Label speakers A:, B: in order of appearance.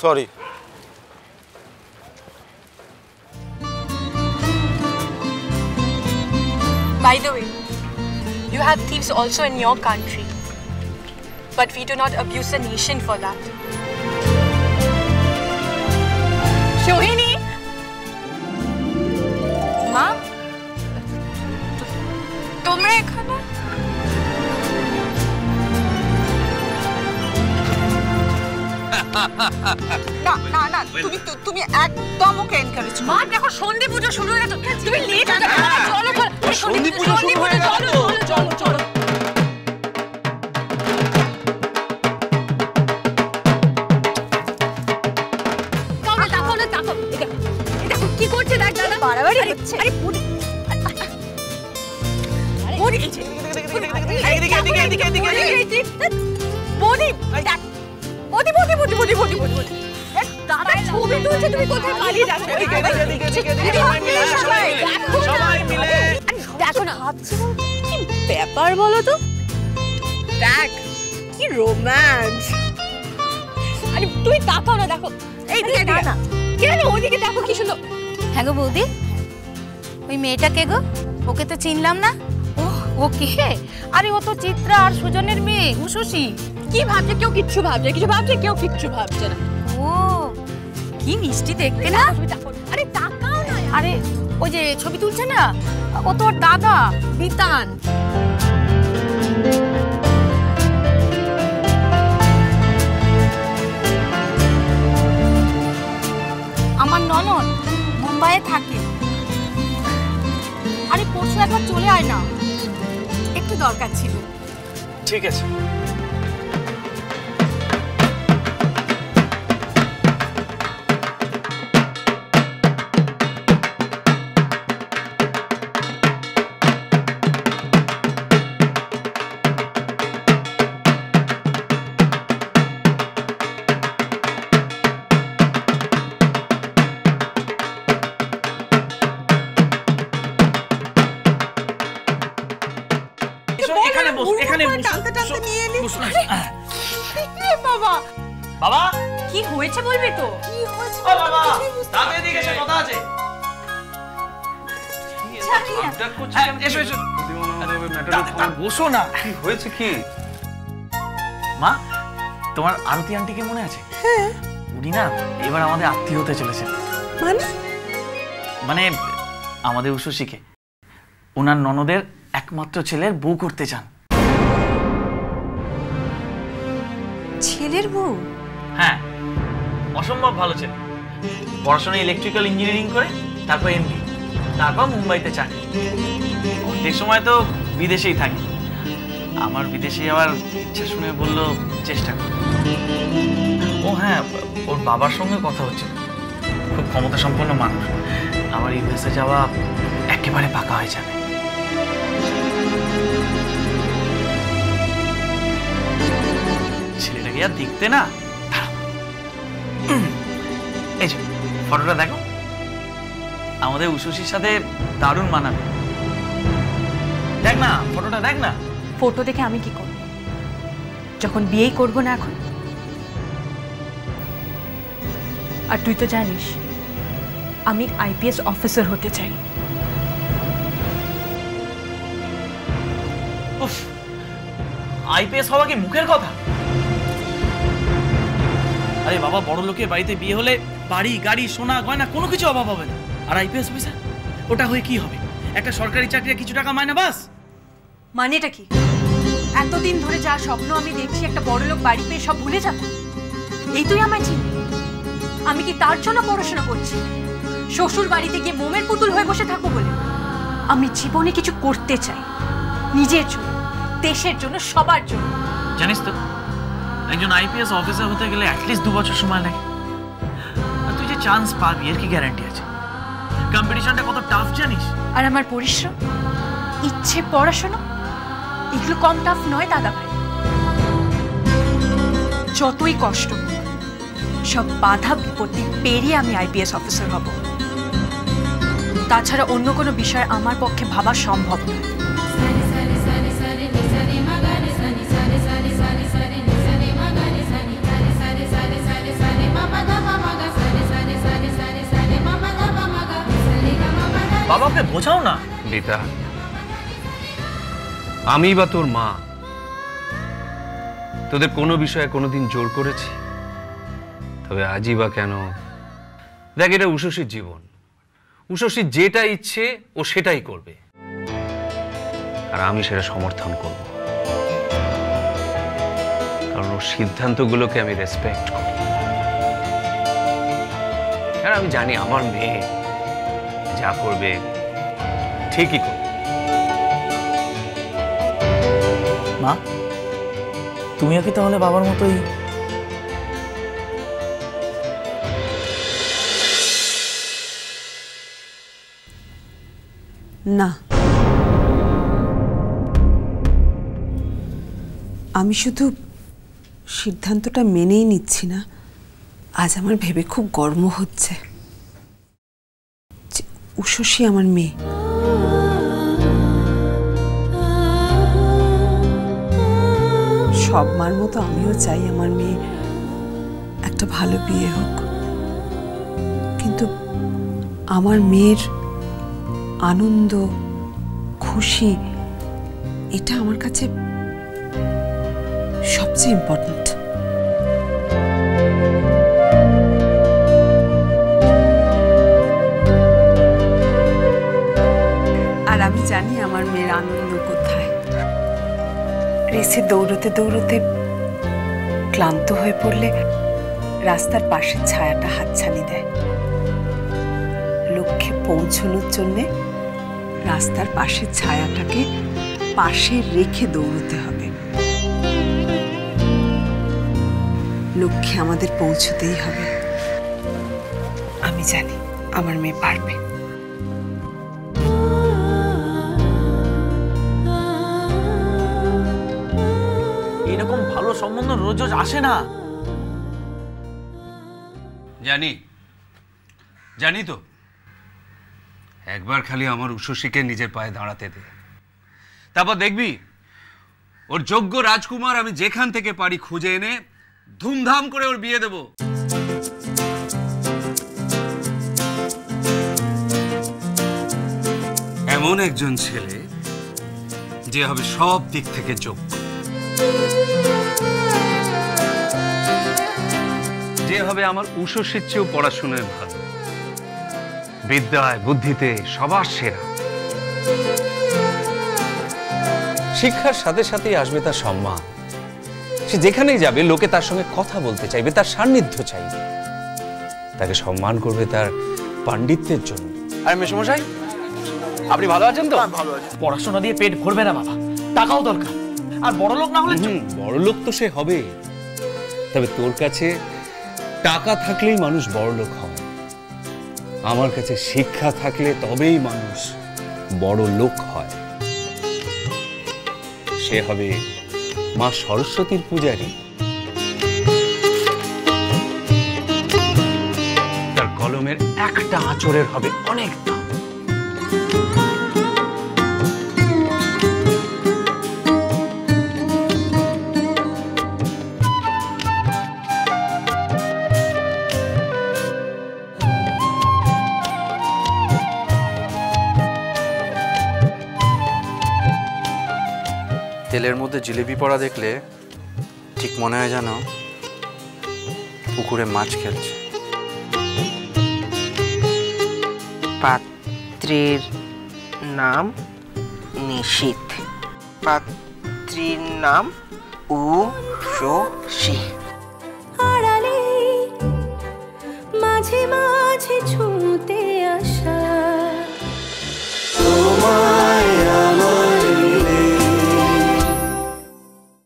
A: Sorry.
B: By the way, you have thieves also in your country, but we do not abuse the nation for that. Shohini, Ma, তোমরা এখানে?
C: না না না, তুমি একদম ওকে encourage করো।
B: মা দেখো সন্ধি পুজো শুরু হয়ে গেছে, তুমি লেট হয়ে যাবে। চলো চলো,
A: সন্ধি পুজো শুরু হয়ে গেল।
B: চলো চলো। দেখো কি করছে, দেখ দাদা বাড়াবাড়ি হচ্ছে। আরে পুরি বডি এদিকে এদিকে body body body body body body body দাদা ছবি তুলছে, তুমি কোথায় পালিয়ে যাচ্ছ?
A: সবাই মিলে
B: দেখো না, কি ব্যাপার বলো তো?
C: দেখ কি রোম্যান্স।
B: আরে তুই তাকাও না, দেখো এইদিকে না না কেন ওদিকে দেখো কি সুন্দর।
D: হ্যাঁ গো বৌদি, ওই মেয়েটা কে গো? ওকে তো চিনলাম না। ও কে? আরে ও তো চিত্রা আর সুজনের মেয়ে উষসী।
B: কি ভাবছে? কেউ কিচ্ছু ভাবছে, কিছু ভাবছে, কেউ কিচ্ছু ভাবছে না।
D: ও কি মিষ্টি দেখতে না।
B: আরে তাকাও না।
D: আরে ওই যে ছবি তুলছে না, ও তোর দাদা বিতান। আমার ননদ মুম্বাইয়ে থাকে। আরে পরশু একবার চলে আয় না, একটু দরকার ছিল।
A: ঠিক আছে। বাবা
B: কি হয়েছে বলবি তো?
C: কি হয়েছে
A: বাবা? দাদা এদিকে এসে কথা আছে। এসো এসো, বসো না। কি হয়েছে? কি মা, তোমার আরতি আন্টিকে মনে আছে?
C: হ্যাঁ।
A: উনি না এবার আমাদের আত্মীয় হতে চলেছে। মানে আমাদের উষসীকে ওনার ননদের একমাত্র ছেলের বউ করতে চান।
B: ছেলের বউ?
A: হ্যাঁ, অসম্ভব ভালো ছেলে। পড়াশোনা ইলেকট্রিক্যাল ইঞ্জিনিয়ারিং করে তারপর এমবি, তারপর মুম্বাইতে চাকরি। অর্ধেক সময় তো বিদেশেই থাকি। আমার বিদেশে যাওয়ার ইচ্ছা শুনে বলল চেষ্টা কর। ও হ্যাঁ, ওর বাবার সঙ্গে কথা হচ্ছে, খুব ক্ষমতা সম্পন্ন মানুষ। আমার ইউএসএ যাওয়া একেবারে পাকা হয়ে যাবে। ছেলেটাকে আর দেখতে না। এই যে ফটোটা দেখো, আমাদের উষসীর সাথে দারুণ মানাবে। দেখ না ফটোটা, দেখ না।
B: ফটো দেখে আমি কি করব যখন বিয়েই করব না এখন? আর তুই তো জানিস আমি আইপিএস অফিসার হতে চাই।
A: উফ, আইপিএস হওয়া কি মুখের কথা? আরে বাবা, বড় লোকের বাড়িতে বিয়ে হলে বাড়ি গাড়ি সোনা গয়না কোনো কিছু অভাব হবে না। আর আইপিএস অফিসার ওটা হয়ে কি হবে? একটা সরকারি চাকরি, কিছু টাকা মাইনে, বাস।
B: মানেটা কি? এতদিন ধরে যা স্বপ্ন আমি দেখছি একটা বড়লোক বাড়ি পেয়ে সব ভুলে যাব? এই তুই আমায় চিনি? আমি কি তার জন্য পড়াশোনা করছি? শ্বশুর বাড়িতে গিয়ে মোমের পুতুল হয়ে বসে থাকবো বলে? আমি জীবনে কিছু করতে চাই, নিজের জন্য, দেশের জন্য, সবার জন্য।
A: জানিস তো একজন আইপিএস অফিসার হতে গেলে অ্যাটলিস্ট 2 বছর সময় লাগে। আর তুই যে চান্স পাবি এর কি গ্যারান্টি আছে? কম্পিটিশনটা কত টাফ জানিস?
B: আর আমার পরিশ্রম, ইচ্ছে, পড়াশোনা এগুলো কম টাফ নয় দাদা ভাই। যতই কষ্ট হোক, সব বাধা বিপত্তি পেরিয়ে আমি আইপিএস অফিসার হব। তাছাড়া অন্য কোনো বিষয় আমার পক্ষে ভাবা সম্ভব নয়।
D: Mama
A: বাবাকে বোঝাও না।
E: রীতা, আমি বা তোর মা তোদের কোনো বিষয়ে কোনোদিন জোর করেছি? তবে আজই বা কেন? দেখ, এটা উষসীর জীবন। উষসীর যেটা ইচ্ছে ও সেটাই করবে, আর আমি সেটা সমর্থন করব, কারণ ওর সিদ্ধান্তগুলোকে আমি রেসপেক্ট করি। আর আমি জানি আমার মেয়ে যা করবে ঠিকই করবে।
A: মা, তুমিও কি তাহলে বাবার মতোই?
C: না, আমি শুধু সিদ্ধান্তটা মেনেই নিচ্ছি না, আজ আমার ভেবে খুব গর্ব হচ্ছে যে উষসী আমার মেয়ে। সব মার মতো আমিও চাই আমার মেয়ে একটা ভালো বিয়ে হোক, কিন্তু আমার মেয়ের আনন্দ, খুশি, এটা আমার কাছে সবচেয়ে ইম্পর্টেন্ট। আর আমি জানি আমার মেয়ের আনন্দ কোথায়। রেসে দৌড়তে দৌড়তে ক্লান্ত হয়ে পড়লে রাস্তার পাশের ছায়াটা হাতছানি দেয়। লক্ষ্যে পৌঁছানোর জন্যে রাস্তার পাশের ছায়াটাকে পাশে রেখে দৌড়তে হবে। লক্ষ্যে আমাদের পৌঁছতেই হবে। আমি জানি আমার মেয়ে পারবে।
A: এরকম ভালো সম্বন্ধ রোজ রোজ আসে না।
E: জানি, জানি তো। একবার খালি আমার উষসীকে নিজের পায়ে দাঁড়াতে দে, তারপর দেখবি ওর যোগ্য রাজকুমার আমি যেখান থেকে পারি খুঁজে এনে ধুমধাম করে ওর বিয়ে দেব। এমন একজন ছেলে যে হবে সব দিক থেকে যোগ্য, যে হবে আমার উষসীর চেয়েও পড়াশোনায় ভালো, বিদ্যায় বুদ্ধিতে সবার সেরা। শিক্ষার সাথে সাথেই আসবে তার সম্মান। সে যেখানেই যাবে লোকে তার সঙ্গে কথা বলতে চাইবে, তার সান্নিধ্য চাইবে, তাকে সম্মান করবে তার পাণ্ডিত্যের জন্য।
F: আরে মেসমশাই, আপনি ভালো আছেন তো?
A: ভালো আছে। পড়াশোনা দিয়ে পেট ভরবে না বাবা, টাকাও দরকার। আর বড় লোক না হলে
E: বড় লোক তো সে হবে, তবে তোর কাছে টাকা থাকলেই মানুষ বড় লোক হয়। আমার কাছে শিক্ষা থাকলে তবেই মানুষ বড় লোক হয়। সে হবে মা সরস্বতীর পূজারী। তার কলমের একটা আঁচড়ের হবে অনেক দাম।
F: তেলের মধ্যে জিলিপি পড়া দেখলে ঠিক মনে হয় যেন পুকুরে মাছ খেলছে।
G: পাত্রের নাম নিশীথ, পাত্রীর নাম উষসী।